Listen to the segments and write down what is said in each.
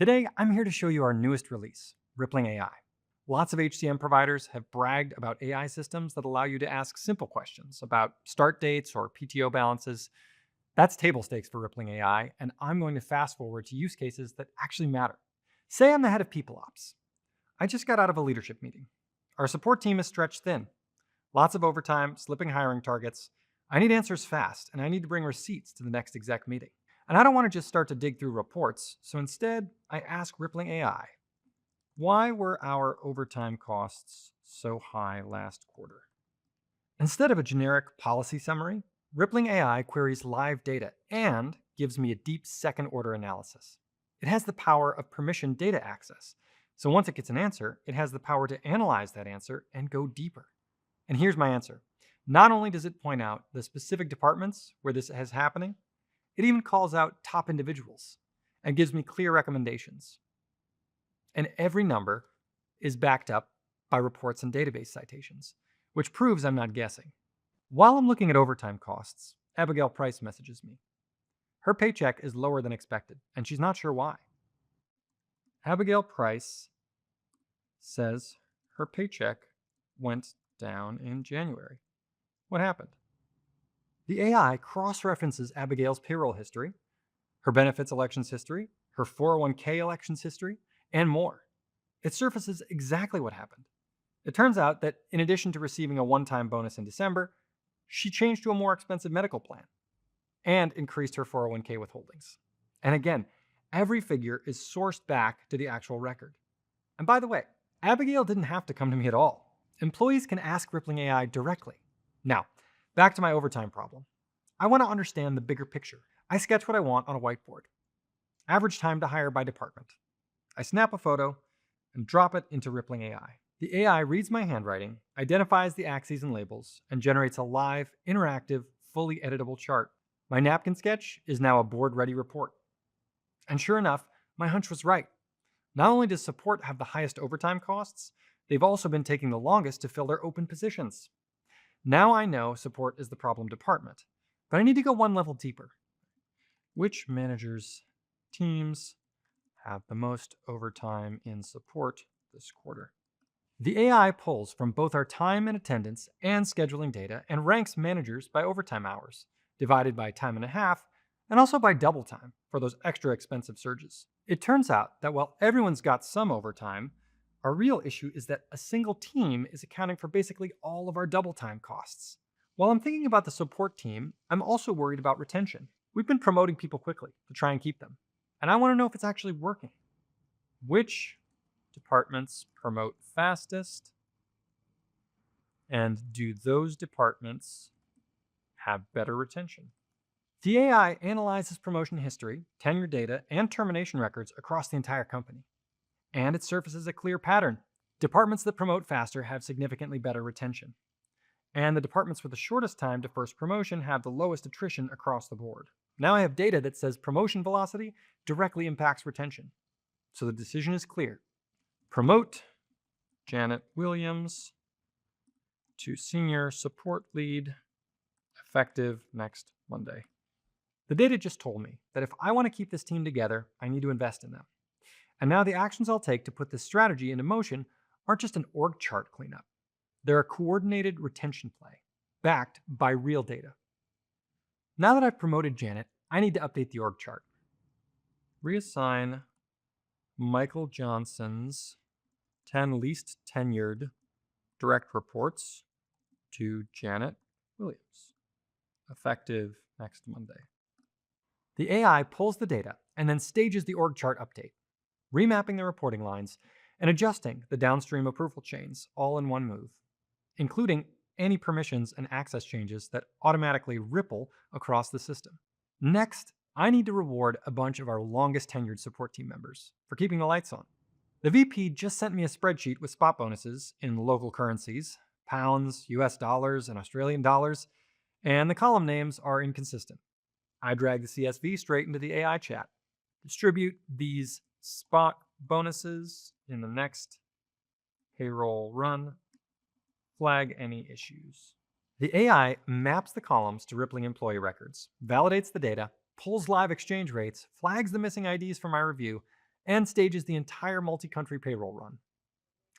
Today, I'm here to show you our newest release, Rippling AI. Lots of HCM providers have bragged about AI systems that allow you to ask simple questions about start dates or PTO balances. That's table stakes for Rippling AI, and I'm going to fast forward to use cases that actually matter. Say I'm the head of People Ops. I just got out of a leadership meeting. Our support team is stretched thin. Lots of overtime, slipping hiring targets. I need answers fast, and I need to bring receipts to the next exec meeting. And I don't want to just start to dig through reports, so instead, I ask Rippling AI, why were our overtime costs so high last quarter? Instead of a generic policy summary, Rippling AI queries live data and gives me a deep second-order analysis. It has the power of permission data access. So once it gets an answer, it has the power to analyze that answer and go deeper. And here's my answer. Not only does it point out the specific departments where this is happening, it even calls out top individuals and gives me clear recommendations. And every number is backed up by reports and database citations, which proves I'm not guessing. While I'm looking at overtime costs, Abigail Price messages me. Her paycheck is lower than expected, and she's not sure why. Abigail Price says her paycheck went down in January. What happened? The AI cross-references Abigail's payroll history, her benefits elections history, her 401k elections history, and more. It surfaces exactly what happened. It turns out that in addition to receiving a one-time bonus in December, she changed to a more expensive medical plan and increased her 401k withholdings. And again, every figure is sourced back to the actual record. And by the way, Abigail didn't have to come to me at all. Employees can ask Rippling AI directly. Now, back to my overtime problem. I want to understand the bigger picture. I sketch what I want on a whiteboard. Average time to hire by department. I snap a photo and drop it into Rippling AI. The AI reads my handwriting, identifies the axes and labels, and generates a live, interactive, fully editable chart. My napkin sketch is now a board-ready report. And sure enough, my hunch was right. Not only does support have the highest overtime costs, they've also been taking the longest to fill their open positions. Now I know support is the problem department, but I need to go one level deeper. Which managers' teams have the most overtime in support this quarter? The AI pulls from both our time and attendance and scheduling data and ranks managers by overtime hours, divided by time and a half, and also by double time for those extra expensive surges. It turns out that while everyone's got some overtime, our real issue is that a single team is accounting for basically all of our double time costs. While I'm thinking about the support team, I'm also worried about retention. We've been promoting people quickly to try and keep them, and I want to know if it's actually working. Which departments promote fastest, and do those departments have better retention? The AI analyzes promotion history, tenure data, and termination records across the entire company. And it surfaces a clear pattern. Departments that promote faster have significantly better retention. And the departments with the shortest time to first promotion have the lowest attrition across the board. Now I have data that says promotion velocity directly impacts retention. So the decision is clear. Promote Janet Williams to senior support lead, effective next Monday. The data just told me that if I want to keep this team together, I need to invest in them. And now the actions I'll take to put this strategy into motion aren't just an org chart cleanup. They're a coordinated retention play, backed by real data. Now that I've promoted Janet, I need to update the org chart. Reassign Michael Johnson's 10 least tenured direct reports to Janet Williams, effective next Monday. The AI pulls the data and then stages the org chart update, remapping the reporting lines and adjusting the downstream approval chains all in one move, including any permissions and access changes that automatically ripple across the system. Next, I need to reward a bunch of our longest tenured support team members for keeping the lights on. The VP just sent me a spreadsheet with spot bonuses in local currencies, pounds, US dollars, and Australian dollars, and the column names are inconsistent. I drag the CSV straight into the AI chat. Distribute these spot bonuses in the next payroll run. Flag any issues. The AI maps the columns to Rippling employee records, validates the data, pulls live exchange rates, flags the missing IDs for my review, and stages the entire multi-country payroll run.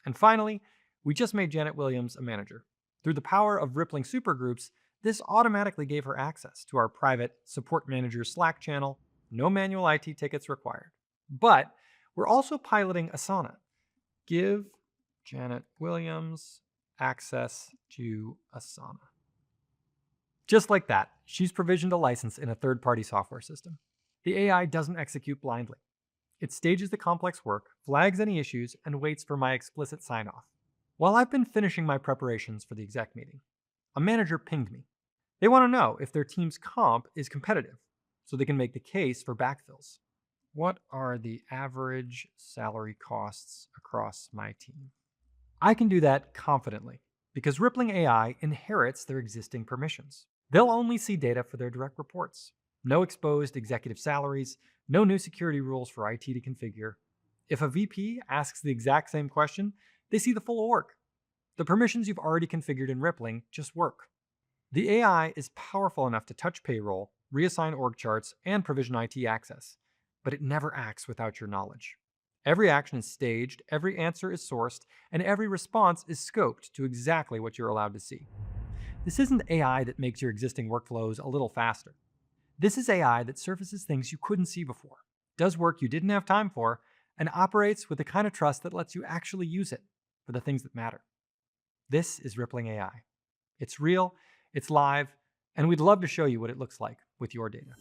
And finally, we just made Janet Williams a manager. Through the power of rippling supergroups, this automatically gave her access to our private support manager Slack channel, no manual IT tickets required. But we're also piloting Asana. Give Janet Williams access to Asana. Just like that, she's provisioned a license in a third-party software system. The AI doesn't execute blindly. It stages the complex work, flags any issues, and waits for my explicit sign-off. While I've been finishing my preparations for the exec meeting, a manager pinged me. They want to know if their team's comp is competitive, so they can make the case for backfills. What are the average salary costs across my team? I can do that confidently, because Rippling AI inherits their existing permissions. They'll only see data for their direct reports. No exposed executive salaries, no new security rules for IT to configure. If a VP asks the exact same question, they see the full org. The permissions you've already configured in Rippling just work. The AI is powerful enough to touch payroll, reassign org charts, and provision IT access, but it never acts without your knowledge. Every action is staged, every answer is sourced, and every response is scoped to exactly what you're allowed to see. This isn't AI that makes your existing workflows a little faster. This is AI that surfaces things you couldn't see before, does work you didn't have time for, and operates with the kind of trust that lets you actually use it for the things that matter. This is Rippling AI. It's real, it's live, and we'd love to show you what it looks like with your data.